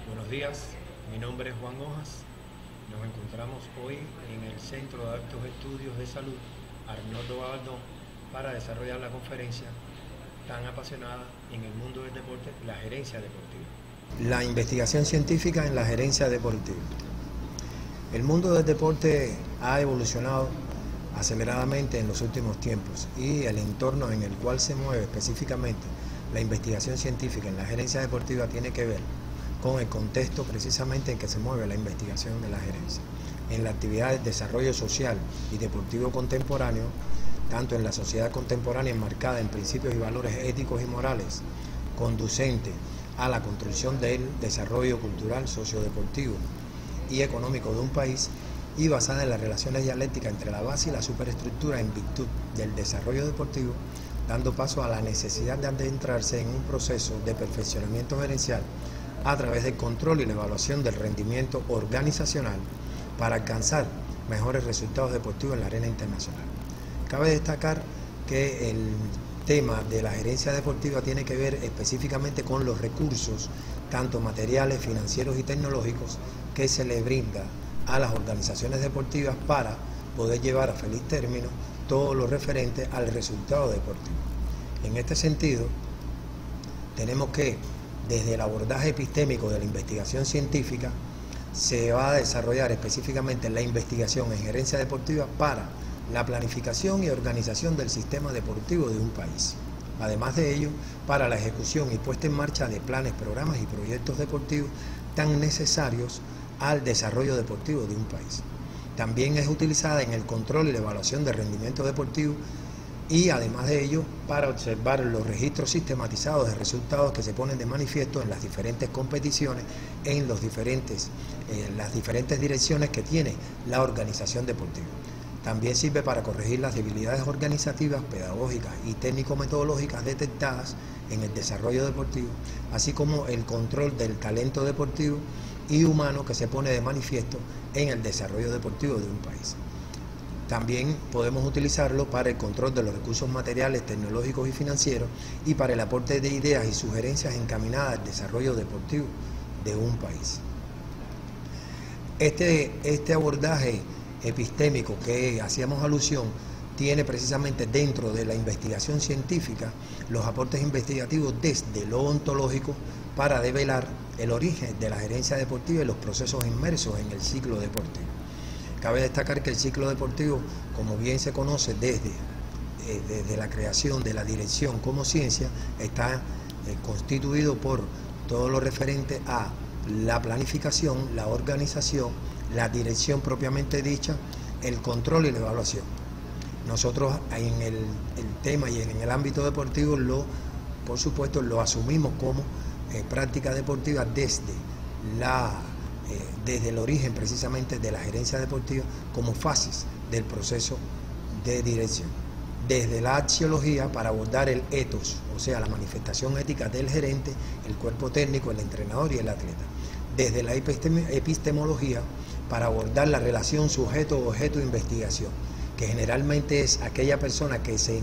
Buenos días, mi nombre es Juan Hojas. Nos encontramos hoy en el Centro de Altos Estudios de Salud Arnoldo Gabaldón para desarrollar la conferencia tan apasionada en el mundo del deporte, la gerencia deportiva. La investigación científica en la gerencia deportiva. El mundo del deporte ha evolucionado aceleradamente en los últimos tiempos y el entorno en el cual se mueve específicamente la investigación científica en la gerencia deportiva tiene que ver con el contexto precisamente en que se mueve la investigación de la gerencia. En la actividad de desarrollo social y deportivo contemporáneo, tanto en la sociedad contemporánea enmarcada en principios y valores éticos y morales, conducente a la construcción del desarrollo cultural, sociodeportivo y económico de un país, y basada en las relaciones dialécticas entre la base y la superestructura en virtud del desarrollo deportivo, dando paso a la necesidad de adentrarse en un proceso de perfeccionamiento gerencial a través del control y la evaluación del rendimiento organizacional para alcanzar mejores resultados deportivos en la arena internacional. Cabe destacar que el tema de la gerencia deportiva tiene que ver específicamente con los recursos, tanto materiales, financieros y tecnológicos, que se le brinda a las organizaciones deportivas para poder llevar a feliz término todo lo referente al resultado deportivo. En este sentido, tenemos que, desde el abordaje epistémico de la investigación científica, se va a desarrollar específicamente la investigación en gerencia deportiva para la planificación y organización del sistema deportivo de un país. Además de ello, para la ejecución y puesta en marcha de planes, programas y proyectos deportivos tan necesarios al desarrollo deportivo de un país. También es utilizada en el control y la evaluación del rendimiento deportivo y además de ello para observar los registros sistematizados de resultados que se ponen de manifiesto en las diferentes competiciones, en las diferentes direcciones que tiene la organización deportiva. También sirve para corregir las debilidades organizativas, pedagógicas y técnico-metodológicas detectadas en el desarrollo deportivo, así como el control del talento deportivo y humano que se pone de manifiesto en el desarrollo deportivo de un país. También podemos utilizarlo para el control de los recursos materiales, tecnológicos y financieros y para el aporte de ideas y sugerencias encaminadas al desarrollo deportivo de un país. Este abordaje epistémico que hacíamos alusión tiene precisamente dentro de la investigación científica los aportes investigativos desde lo ontológico para develar el origen de la gerencia deportiva y los procesos inmersos en el ciclo deportivo. Cabe destacar que el ciclo deportivo, como bien se conoce desde la creación de la dirección como ciencia, está constituido por todo lo referente a la planificación, la organización, la dirección propiamente dicha, el control y la evaluación. Nosotros en el tema y en el ámbito deportivo, por supuesto, lo asumimos como práctica deportiva desde el origen precisamente de la gerencia deportiva como fases del proceso de dirección. Desde la axiología para abordar el ethos, o sea, la manifestación ética del gerente, el cuerpo técnico, el entrenador y el atleta. Desde la epistemología para abordar la relación sujeto-objeto de investigación, que generalmente es aquella persona que se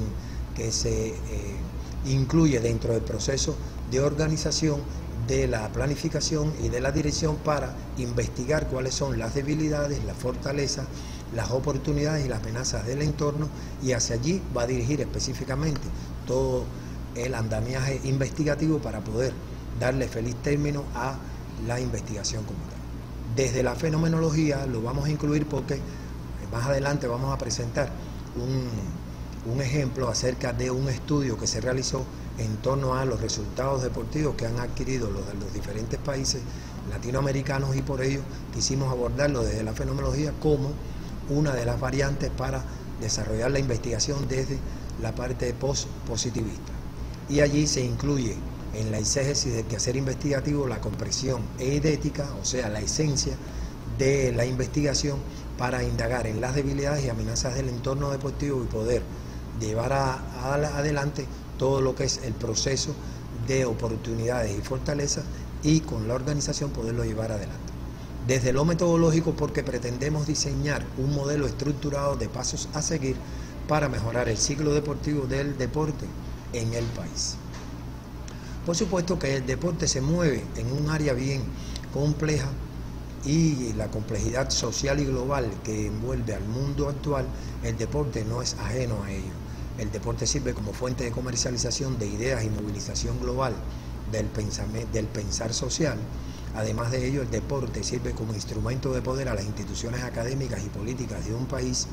incluye dentro del proceso de organización, de la planificación y de la dirección para investigar cuáles son las debilidades, las fortalezas, las oportunidades y las amenazas del entorno, y hacia allí va a dirigir específicamente todo el andamiaje investigativo para poder darle feliz término a la investigación como tal. Desde la fenomenología lo vamos a incluir porque más adelante vamos a presentar un ejemplo acerca de un estudio que se realizó en torno a los resultados deportivos que han adquirido los diferentes países latinoamericanos, y por ello quisimos abordarlo desde la fenomenología como una de las variantes para desarrollar la investigación desde la parte post-positivista. Y allí se incluye en la exégesis del quehacer investigativo la comprensión eidética, o sea, la esencia de la investigación para indagar en las debilidades y amenazas del entorno deportivo y poder llevar adelante todo lo que es el proceso de oportunidades y fortalezas, y con la organización poderlo llevar adelante. Desde lo metodológico, porque pretendemos diseñar un modelo estructurado de pasos a seguir para mejorar el ciclo deportivo del deporte en el país. Por supuesto que el deporte se mueve en un área bien compleja y la complejidad social y global que envuelve al mundo actual, el deporte no es ajeno a ello. El deporte sirve como fuente de comercialización de ideas y movilización global del pensar social. Además de ello, el deporte sirve como instrumento de poder a las instituciones académicas y políticas de un país.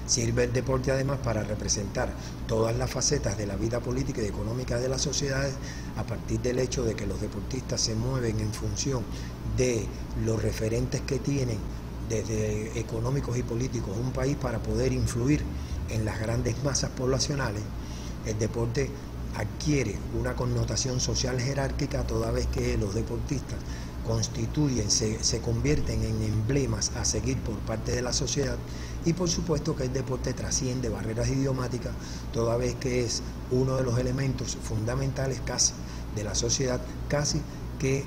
Sirve el deporte además para representar todas las facetas de la vida política y económica de las sociedades a partir del hecho de que los deportistas se mueven en función de los referentes que tienen desde económicos y políticos un país para poder influir en las grandes masas poblacionales. El deporte adquiere una connotación social jerárquica toda vez que los deportistas constituyen, se convierten en emblemas a seguir por parte de la sociedad, y por supuesto que el deporte trasciende barreras idiomáticas toda vez que es uno de los elementos fundamentales casi de la sociedad, casi que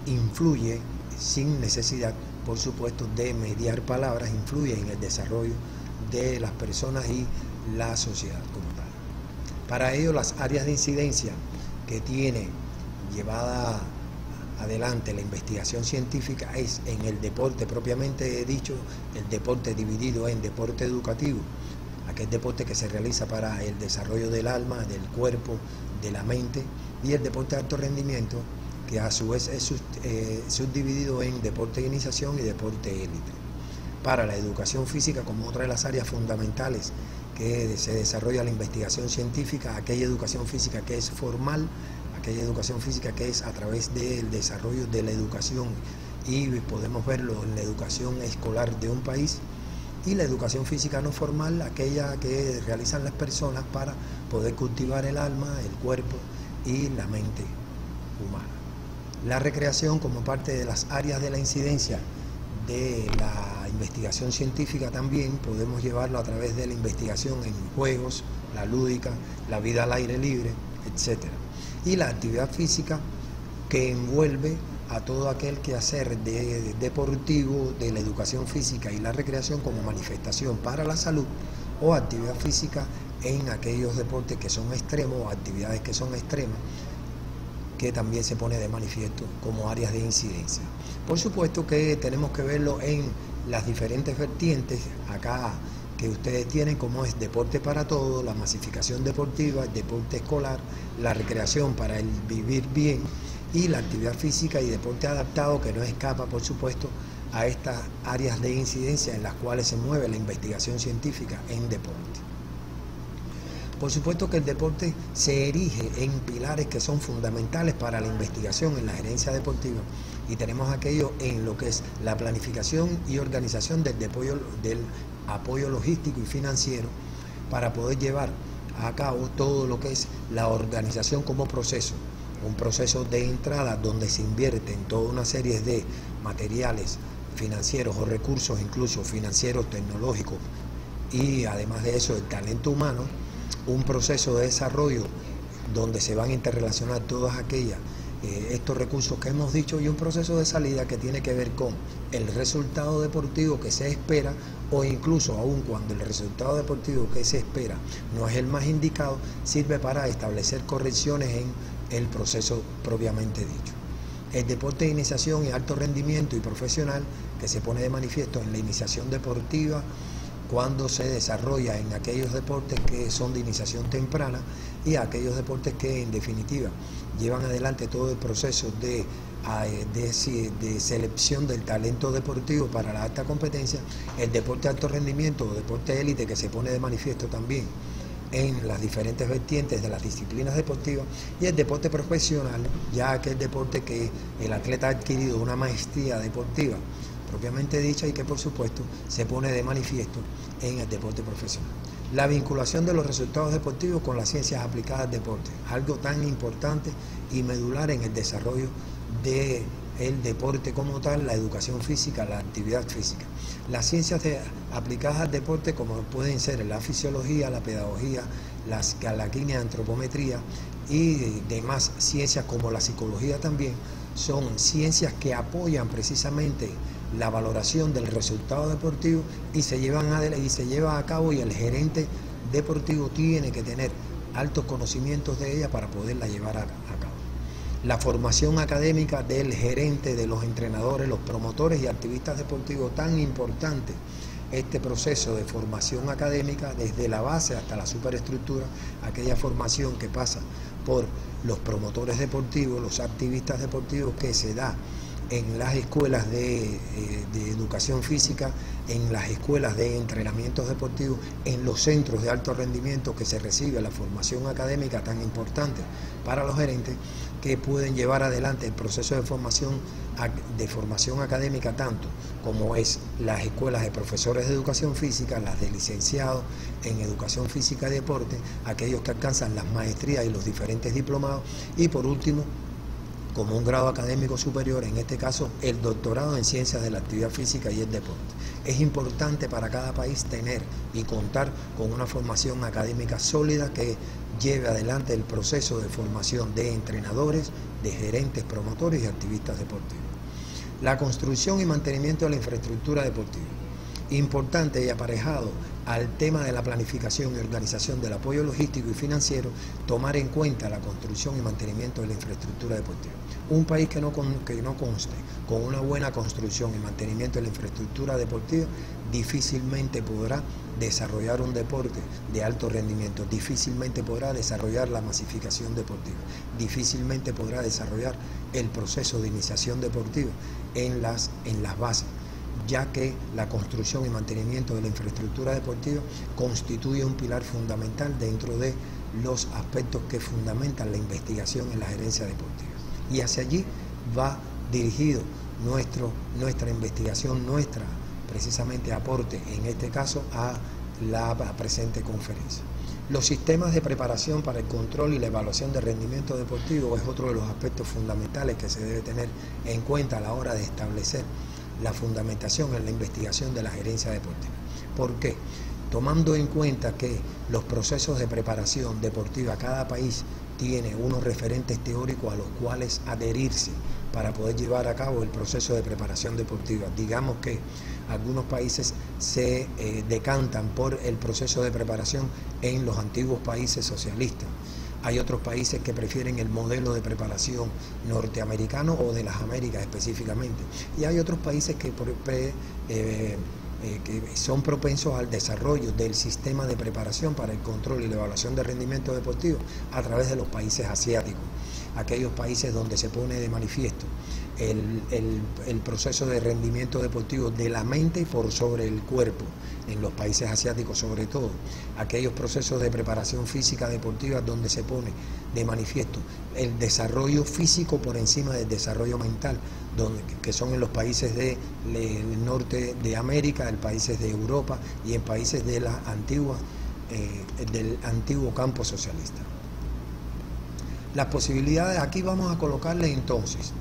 influye sin necesidad, por supuesto, de mediar palabras, influye en el desarrollo de las personas y la sociedad como tal. Para ello, las áreas de incidencia que tiene llevada adelante la investigación científica es en el deporte propiamente dicho, el deporte dividido en deporte educativo, aquel deporte que se realiza para el desarrollo del alma, del cuerpo, de la mente, y el deporte de alto rendimiento, que a su vez es subdividido en deporte de iniciación y deporte élite. Para la educación física, como otra de las áreas fundamentales que se desarrolla la investigación científica, aquella educación física que es formal, aquella educación física que es a través del desarrollo de la educación, y podemos verlo en la educación escolar de un país, y la educación física no formal, aquella que realizan las personas para poder cultivar el alma, el cuerpo y la mente humana. La recreación, como parte de las áreas de la incidencia de la investigación científica, también podemos llevarlo a través de la investigación en juegos, la lúdica, la vida al aire libre, etc. Y la actividad física, que envuelve a todo aquel quehacer deportivo de la educación física y la recreación como manifestación para la salud, o actividad física en aquellos deportes que son extremos o actividades que son extremas, que también se pone de manifiesto como áreas de incidencia. Por supuesto que tenemos que verlo en las diferentes vertientes acá que ustedes tienen, como es deporte para todos, la masificación deportiva, el deporte escolar, la recreación para el vivir bien, y la actividad física y deporte adaptado, que no escapa, por supuesto, a estas áreas de incidencia en las cuales se mueve la investigación científica en deporte. Por supuesto que el deporte se erige en pilares que son fundamentales para la investigación en la gerencia deportiva, y tenemos aquello en lo que es la planificación y organización del apoyo logístico y financiero para poder llevar a cabo todo lo que es la organización como proceso, un proceso de entrada donde se invierte en toda una serie de materiales financieros o recursos, incluso financieros, tecnológicos, y además de eso el talento humano, un proceso de desarrollo donde se van a interrelacionar todas aquellas estos recursos que hemos dicho, y un proceso de salida que tiene que ver con el resultado deportivo que se espera, o incluso aun cuando el resultado deportivo que se espera no es el más indicado, sirve para establecer correcciones en el proceso propiamente dicho. El deporte de iniciación y alto rendimiento y profesional, que se pone de manifiesto en la iniciación deportiva cuando se desarrolla en aquellos deportes que son de iniciación temprana, y aquellos deportes que en definitiva llevan adelante todo el proceso de selección del talento deportivo para la alta competencia. El deporte de alto rendimiento o deporte élite, que se pone de manifiesto también en las diferentes vertientes de las disciplinas deportivas, y el deporte profesional, ya aquel deporte que el atleta ha adquirido una maestría deportiva propiamente dicha y que por supuesto se pone de manifiesto en el deporte profesional. La vinculación de los resultados deportivos con las ciencias aplicadas al deporte, algo tan importante y medular en el desarrollo del deporte como tal, la educación física, la actividad física. Las ciencias aplicadas al deporte, como pueden ser la fisiología, la pedagogía, la clínica de antropometría y demás ciencias como la psicología también, son ciencias que apoyan precisamente la valoración del resultado deportivo y se lleva a cabo, y el gerente deportivo tiene que tener altos conocimientos de ella para poderla llevar a cabo. La formación académica del gerente, de los entrenadores, los promotores y activistas deportivos, tan importante este proceso de formación académica desde la base hasta la superestructura, aquella formación que pasa por los promotores deportivos, los activistas deportivos, que se da en las escuelas de educación física, en las escuelas de entrenamientos deportivos, en los centros de alto rendimiento, que se recibe la formación académica tan importante para los gerentes, que pueden llevar adelante el proceso de formación académica, tanto como es las escuelas de profesores de educación física, las de licenciados en educación física y deporte, aquellos que alcanzan las maestrías y los diferentes diplomados, y por último, como un grado académico superior, en este caso el doctorado en ciencias de la actividad física y el deporte. Es importante para cada país tener y contar con una formación académica sólida que lleve adelante el proceso de formación de entrenadores, de gerentes, promotores y activistas deportivos. La construcción y mantenimiento de la infraestructura deportiva. Importante y aparejado al tema de la planificación y organización del apoyo logístico y financiero, tomar en cuenta la construcción y mantenimiento de la infraestructura deportiva. Un país que no conste con una buena construcción y mantenimiento de la infraestructura deportiva difícilmente podrá desarrollar un deporte de alto rendimiento, difícilmente podrá desarrollar la masificación deportiva, difícilmente podrá desarrollar el proceso de iniciación deportiva en las bases, ya que la construcción y mantenimiento de la infraestructura deportiva constituye un pilar fundamental dentro de los aspectos que fundamentan la investigación en la gerencia deportiva. Y hacia allí va dirigido nuestra investigación, nuestra precisamente aporte, en este caso, a la presente conferencia. Los sistemas de preparación para el control y la evaluación de rendimiento deportivo es otro de los aspectos fundamentales que se debe tener en cuenta a la hora de establecer la fundamentación en la investigación de la gerencia deportiva. ¿Por qué? Tomando en cuenta que los procesos de preparación deportiva, cada país tiene unos referentes teóricos a los cuales adherirse para poder llevar a cabo el proceso de preparación deportiva. Digamos que algunos países se decantan por el proceso de preparación en los antiguos países socialistas. Hay otros países que prefieren el modelo de preparación norteamericano o de las Américas específicamente. Y hay otros países que son propensos al desarrollo del sistema de preparación para el control y la evaluación de rendimiento deportivo a través de los países asiáticos. Aquellos países donde se pone de manifiesto el proceso de rendimiento deportivo de la mente por sobre el cuerpo, en los países asiáticos sobre todo, aquellos procesos de preparación física deportiva donde se pone de manifiesto el desarrollo físico por encima del desarrollo mental, que son en los países del norte de América, en países de Europa y en países de la del antiguo campo socialista. Las posibilidades, aquí vamos a colocarle entonces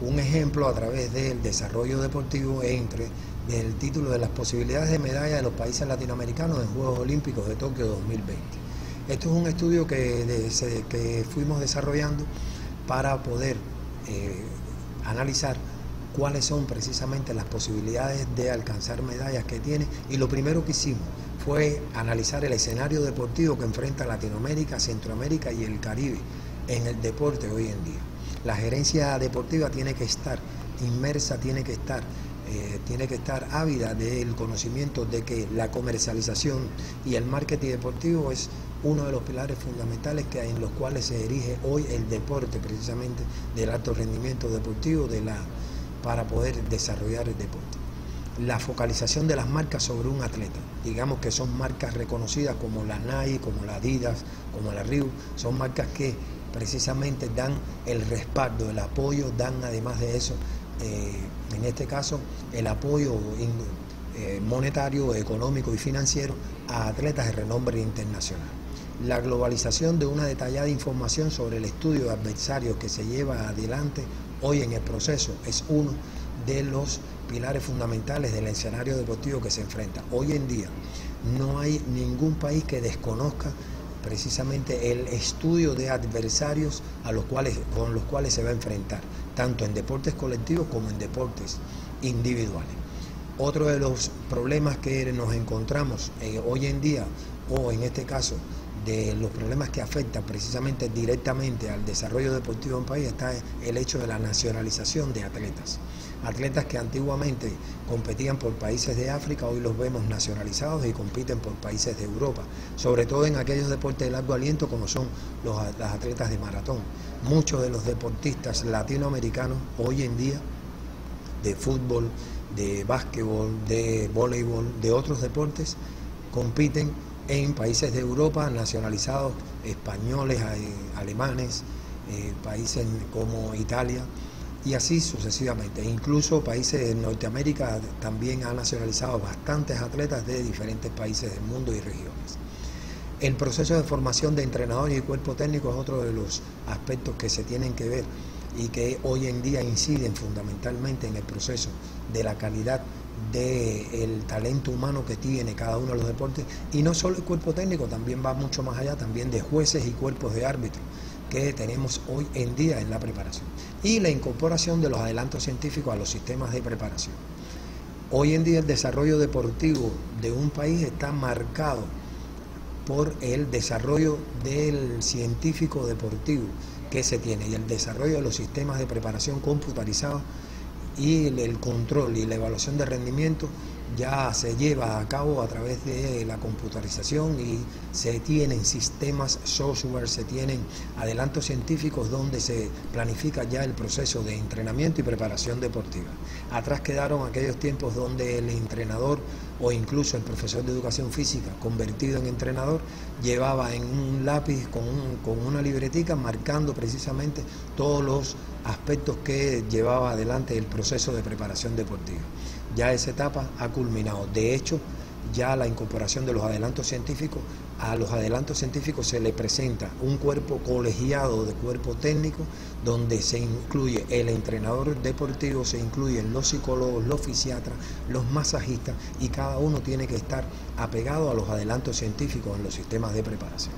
un ejemplo a través del desarrollo deportivo del título de las posibilidades de medalla de los países latinoamericanos en Juegos Olímpicos de Tokio 2020. Esto es un estudio que fuimos desarrollando para poder analizar cuáles son precisamente las posibilidades de alcanzar medallas que tiene, y lo primero que hicimos fue analizar el escenario deportivo que enfrenta Latinoamérica, Centroamérica y el Caribe en el deporte hoy en día. La gerencia deportiva tiene que estar inmersa, tiene que estar ávida del conocimiento de que la comercialización y el marketing deportivo es uno de los pilares fundamentales en los cuales se erige hoy el deporte, precisamente del alto rendimiento deportivo, para poder desarrollar el deporte. La focalización de las marcas sobre un atleta, digamos que son marcas reconocidas como la Nike, como la Adidas, como la Reebok, son marcas que precisamente dan el respaldo, el apoyo, dan además de eso, en este caso, el apoyo monetario, económico y financiero a atletas de renombre internacional. La globalización de una detallada información sobre el estudio de adversarios que se lleva adelante hoy en el proceso es uno de los pilares fundamentales del escenario deportivo que se enfrenta. Hoy en día no hay ningún país que desconozca precisamente el estudio de adversarios con los cuales se va a enfrentar, tanto en deportes colectivos como en deportes individuales. Otro de los problemas que nos encontramos hoy en día, o en este caso de los problemas que afectan precisamente directamente al desarrollo deportivo de un país está el hecho de la nacionalización de atletas. Atletas que antiguamente competían por países de África, hoy los vemos nacionalizados y compiten por países de Europa, sobre todo en aquellos deportes de largo aliento como son las atletas de maratón. Muchos de los deportistas latinoamericanos hoy en día, de fútbol, de básquetbol, de voleibol, de otros deportes, compiten en países de Europa nacionalizados, españoles, alemanes, países como Italia y así sucesivamente. Incluso países de Norteamérica también han nacionalizado bastantes atletas de diferentes países del mundo y regiones. El proceso de formación de entrenadores y cuerpo técnico es otro de los aspectos que se tienen que ver y que hoy en día inciden fundamentalmente en el proceso de la calidad del talento humano que tiene cada uno de los deportes, y no solo el cuerpo técnico, también va mucho más allá, también de jueces y cuerpos de árbitros que tenemos hoy en día en la preparación, y la incorporación de los adelantos científicos a los sistemas de preparación. Hoy en día el desarrollo deportivo de un país está marcado por el desarrollo del científico deportivo que se tiene y el desarrollo de los sistemas de preparación computarizados, y el control y la evaluación de rendimiento ya se lleva a cabo a través de la computarización, y se tienen sistemas software, se tienen adelantos científicos donde se planifica ya el proceso de entrenamiento y preparación deportiva. Atrás quedaron aquellos tiempos donde el entrenador o incluso el profesor de educación física convertido en entrenador llevaba en un lápiz con una libretica marcando precisamente todos los aspectos que llevaba adelante el proceso de preparación deportiva. Ya esa etapa ha culminado. De hecho, ya la incorporación de los adelantos científicos, a los adelantos científicos se le presenta un cuerpo colegiado de cuerpo técnico donde se incluye el entrenador deportivo, se incluyen los psicólogos, los fisiatras, los masajistas, y cada uno tiene que estar apegado a los adelantos científicos en los sistemas de preparación.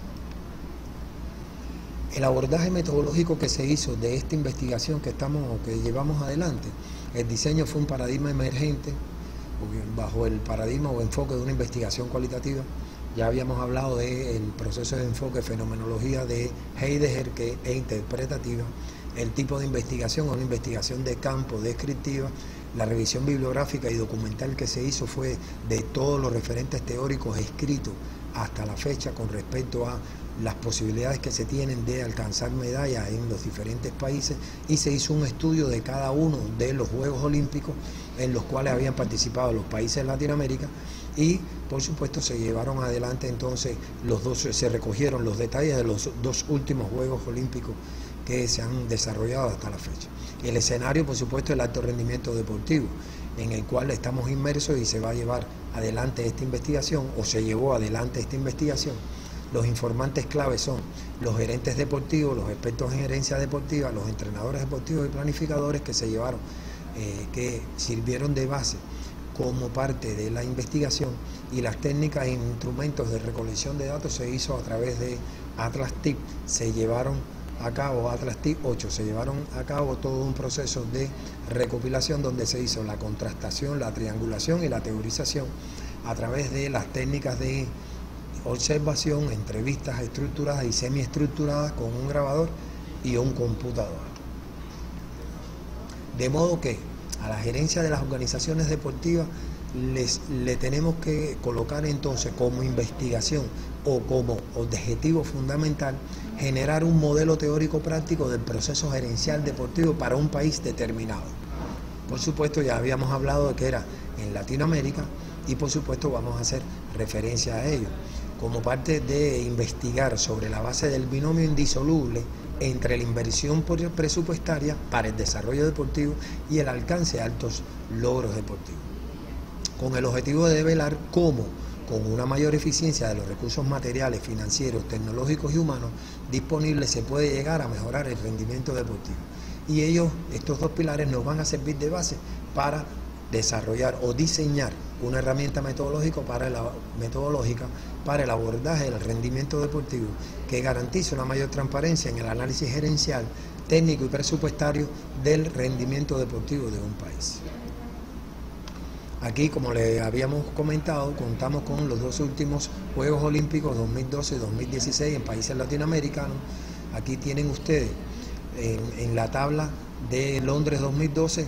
El abordaje metodológico que se hizo de esta investigación que llevamos adelante, el diseño fue un paradigma emergente bajo el paradigma o enfoque de una investigación cualitativa. Ya habíamos hablado del proceso de enfoque fenomenología de Heidegger, que es interpretativa. El tipo de investigación es una investigación de campo descriptiva. La revisión bibliográfica y documental que se hizo fue de todos los referentes teóricos escritos hasta la fecha con respecto a las posibilidades que se tienen de alcanzar medallas en los diferentes países, y se hizo un estudio de cada uno de los Juegos Olímpicos en los cuales habían participado los países de Latinoamérica, y por supuesto se llevaron adelante entonces se recogieron los detalles de los dos últimos Juegos Olímpicos que se han desarrollado hasta la fecha. El escenario, por supuesto, el alto rendimiento deportivo, en el cual estamos inmersos y se va a llevar adelante esta investigación, o se llevó adelante esta investigación. Los informantes claves son los gerentes deportivos, los expertos en gerencia deportiva, los entrenadores deportivos y planificadores que se llevaron, que sirvieron de base como parte de la investigación, y las técnicas e instrumentos de recolección de datos se hizo a través de Atlas TIC. Se llevaron a cabo Atlas TIC 8, se llevaron a cabo todo un proceso de recopilación donde se hizo la contrastación, la triangulación y la teorización a través de las técnicas de observación, entrevistas estructuradas y semiestructuradas con un grabador y un computador. De modo que a la gerencia de las organizaciones deportivas le tenemos que colocar entonces como investigación o como objetivo fundamental generar un modelo teórico práctico del proceso gerencial deportivo para un país determinado. Por supuesto, ya habíamos hablado de que era en Latinoamérica, y por supuesto vamos a hacer referencia a ello como parte de investigar sobre la base del binomio indisoluble entre la inversión presupuestaria para el desarrollo deportivo y el alcance de altos logros deportivos, con el objetivo de develar cómo, con una mayor eficiencia de los recursos materiales, financieros, tecnológicos y humanos disponibles, se puede llegar a mejorar el rendimiento deportivo. Y estos dos pilares nos van a servir de base para desarrollar o diseñar una herramienta metodológica para el abordaje del rendimiento deportivo, que garantice una mayor transparencia en el análisis gerencial, técnico y presupuestario del rendimiento deportivo de un país. Aquí, como les habíamos comentado, contamos con los dos últimos Juegos Olímpicos 2012 y 2016 en países latinoamericanos. Aquí tienen ustedes en la tabla de Londres 2012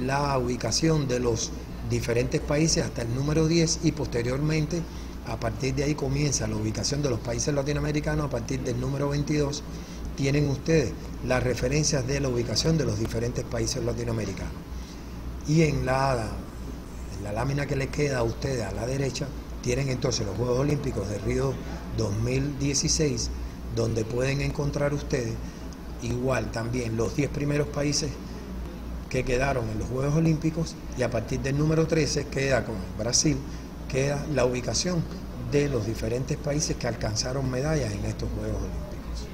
la ubicación de los diferentes países hasta el número 10 y posteriormente a partir de ahí comienza la ubicación de los países latinoamericanos. A partir del número 22 tienen ustedes las referencias de la ubicación de los diferentes países latinoamericanos. Y en la lámina que les queda a ustedes a la derecha tienen entonces los Juegos Olímpicos de Río 2016, donde pueden encontrar ustedes igual también los 10 primeros países que quedaron en los Juegos Olímpicos, y a partir del número 13 queda con Brasil, queda la ubicación de los diferentes países que alcanzaron medallas en estos Juegos Olímpicos.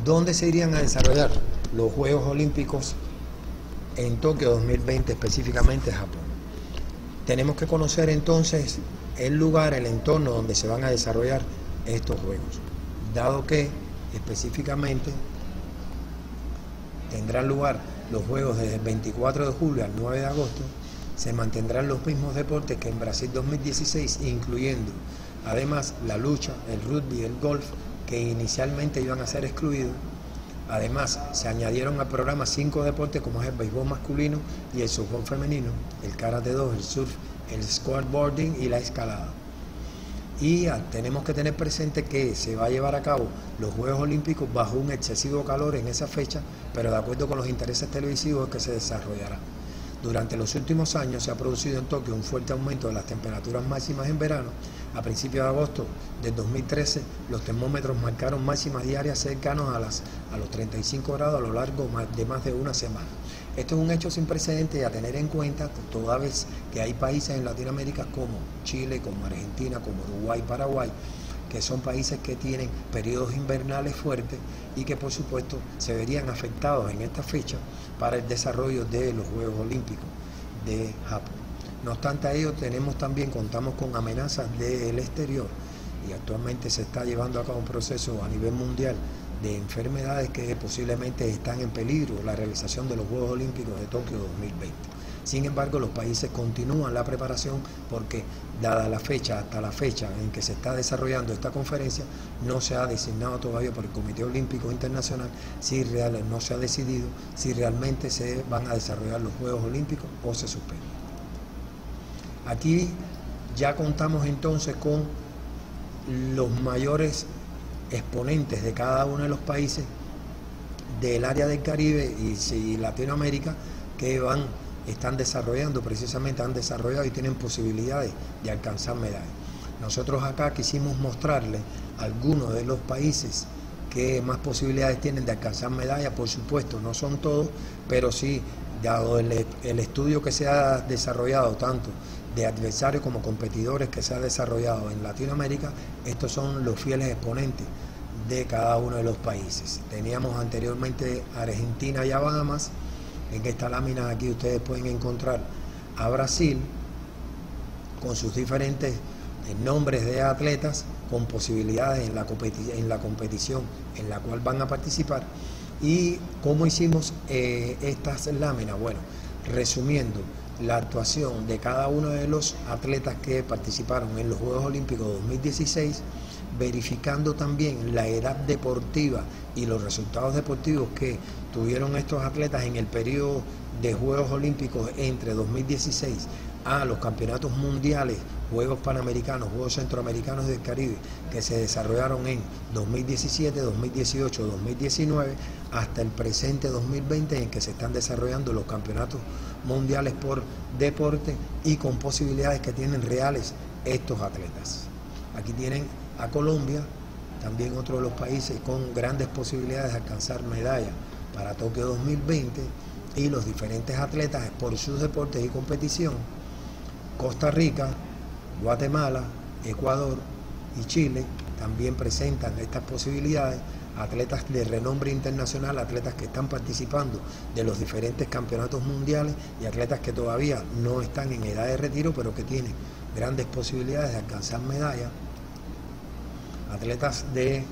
¿Dónde se irían a desarrollar los Juegos Olímpicos en Tokio 2020, específicamente Japón? Tenemos que conocer entonces el lugar, el entorno donde se van a desarrollar estos Juegos, dado que específicamente tendrán lugar los Juegos desde el 24 de julio al 9 de agosto. Se mantendrán los mismos deportes que en Brasil 2016, incluyendo además la lucha, el rugby y el golf, que inicialmente iban a ser excluidos. Además, se añadieron al programa 5 deportes como es el béisbol masculino y el softball femenino, el karate 2, el surf, el skateboarding y la escalada. Y tenemos que tener presente que se va a llevar a cabo los Juegos Olímpicos bajo un excesivo calor en esa fecha, pero de acuerdo con los intereses televisivos que se desarrollará. Durante los últimos años se ha producido en Tokio un fuerte aumento de las temperaturas máximas en verano. A principios de agosto del 2013, los termómetros marcaron máximas diarias cercanas a los 35 grados a lo largo de más de una semana. Esto es un hecho sin precedentes a tener en cuenta, toda vez que hay países en Latinoamérica como Chile, como Argentina, como Uruguay, Paraguay, que son países que tienen periodos invernales fuertes y que por supuesto se verían afectados en esta fecha para el desarrollo de los Juegos Olímpicos de Japón. No obstante ello, contamos con amenazas del exterior y actualmente se está llevando a cabo un proceso a nivel mundial de enfermedades que posiblemente están en peligro la realización de los Juegos Olímpicos de Tokio 2020. Sin embargo, los países continúan la preparación porque, dada la fecha, hasta la fecha en que se está desarrollando esta conferencia, no se ha designado todavía por el Comité Olímpico Internacional, no se ha decidido si realmente se van a desarrollar los Juegos Olímpicos o se suspenden. Aquí ya contamos entonces con los mayores exponentes de cada uno de los países del área del Caribe y Latinoamérica que están desarrollando, precisamente han desarrollado y tienen posibilidades de alcanzar medallas. Nosotros acá quisimos mostrarles algunos de los países que más posibilidades tienen de alcanzar medallas. Por supuesto, no son todos, pero sí, dado el estudio que se ha desarrollado tanto de adversarios como competidores que se ha desarrollado en Latinoamérica, estos son los fieles exponentes de cada uno de los países. Teníamos anteriormente Argentina y a Bahamas. En esta lámina aquí ustedes pueden encontrar a Brasil con sus diferentes nombres de atletas con posibilidades en la competición en la cual van a participar. ¿Y cómo hicimos estas láminas? Bueno, resumiendo la actuación de cada uno de los atletas que participaron en los Juegos Olímpicos 2016, verificando también la edad deportiva y los resultados deportivos que tuvieron estos atletas en el periodo de Juegos Olímpicos entre 2016 a los campeonatos mundiales, Juegos Panamericanos, Juegos Centroamericanos del Caribe, que se desarrollaron en 2017, 2018, 2019, hasta el presente 2020, en que se están desarrollando los campeonatos mundiales por deporte y con posibilidades que tienen reales estos atletas. Aquí tienen a Colombia, también otro de los países con grandes posibilidades de alcanzar medallas para Tokio 2020, y los diferentes atletas por sus deportes y competición. Costa Rica, Guatemala, Ecuador y Chile también presentan estas posibilidades, atletas de renombre internacional, atletas que están participando de los diferentes campeonatos mundiales y atletas que todavía no están en edad de retiro, pero que tienen grandes posibilidades de alcanzar medallas. Atletas del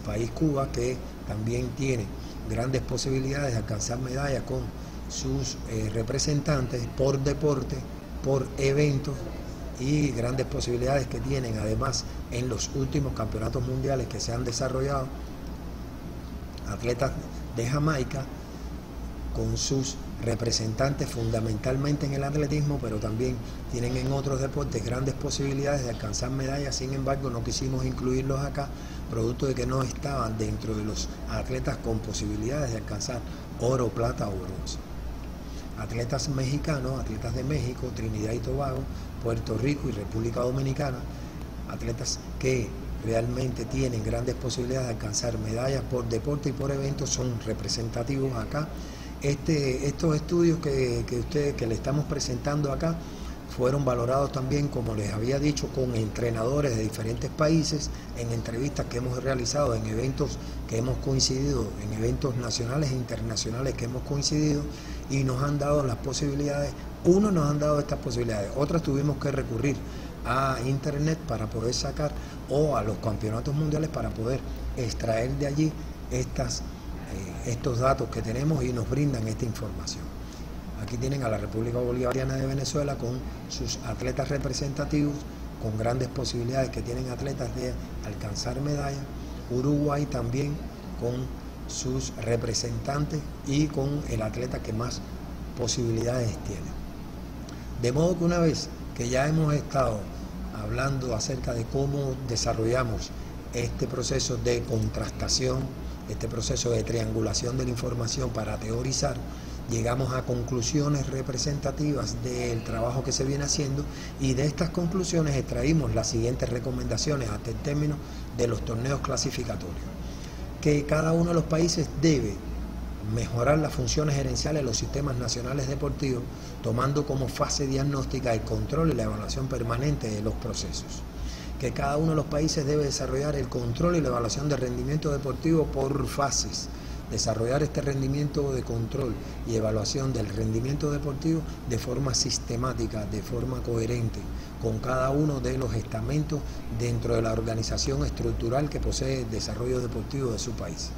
país Cuba, que también tienen grandes posibilidades de alcanzar medallas con sus representantes por deporte, por eventos y grandes posibilidades que tienen. Además, en los últimos campeonatos mundiales que se han desarrollado, atletas de Jamaica con sus representantes fundamentalmente en el atletismo, pero también tienen en otros deportes grandes posibilidades de alcanzar medallas. Sin embargo, no quisimos incluirlos acá, producto de que no estaban dentro de los atletas con posibilidades de alcanzar oro, plata o bronce. Atletas mexicanos, atletas de México, Trinidad y Tobago, Puerto Rico y República Dominicana, atletas que realmente tienen grandes posibilidades de alcanzar medallas por deporte y por eventos, son representativos acá. Estos estudios que le estamos presentando acá fueron valorados también, como les había dicho, con entrenadores de diferentes países, en entrevistas que hemos realizado, en eventos que hemos coincidido, en eventos nacionales e internacionales que hemos coincidido, y nos han dado las posibilidades. Unos nos han dado estas posibilidades, otras tuvimos que recurrir a internet para poder sacar, o a los campeonatos mundiales para poder extraer de allí estos datos que tenemos, y nos brindan esta información. Aquí tienen a la República Bolivariana de Venezuela con sus atletas representativos, con grandes posibilidades que tienen atletas de alcanzar medallas. Uruguay también con sus representantes y con el atleta que más posibilidades tiene. De modo que una vez que ya hemos estado hablando acerca de cómo desarrollamos este proceso de contrastación, este proceso de triangulación de la información para teorizar, llegamos a conclusiones representativas del trabajo que se viene haciendo, y de estas conclusiones extraímos las siguientes recomendaciones hasta el término de los torneos clasificatorios. Que cada uno de los países debe mejorar las funciones gerenciales de los sistemas nacionales deportivos, tomando como fase diagnóstica el control y la evaluación permanente de los procesos. Que cada uno de los países debe desarrollar el control y la evaluación de rendimiento deportivo por fases, desarrollar este rendimiento de control y evaluación del rendimiento deportivo de forma sistemática, de forma coherente, con cada uno de los estamentos dentro de la organización estructural que posee el desarrollo deportivo de su país.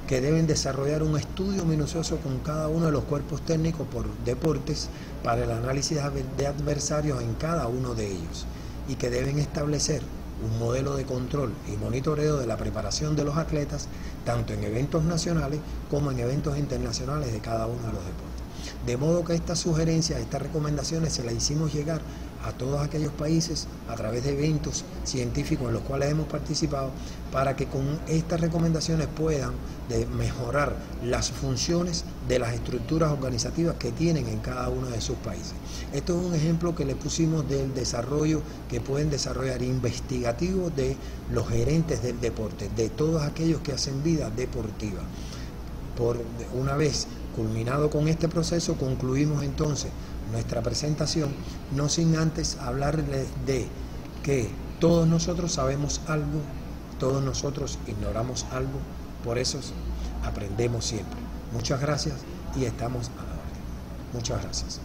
Que deben desarrollar un estudio minucioso con cada uno de los cuerpos técnicos por deportes para el análisis de adversarios en cada uno de ellos, y que deben establecer un modelo de control y monitoreo de la preparación de los atletas, tanto en eventos nacionales como en eventos internacionales de cada uno de los deportes. De modo que estas sugerencias, estas recomendaciones se las hicimos llegar a todos aquellos países a través de eventos científicos en los cuales hemos participado, para que con estas recomendaciones puedan mejorar las funciones de las estructuras organizativas que tienen en cada uno de sus países. Esto es un ejemplo que le pusimos del desarrollo que pueden desarrollar investigativo de los gerentes del deporte, de todos aquellos que hacen vida deportiva. Una vez culminado con este proceso, concluimos entonces nuestra presentación, no sin antes hablarles de que todos nosotros sabemos algo, todos nosotros ignoramos algo, por eso aprendemos siempre. Muchas gracias y estamos a la orden. Muchas gracias.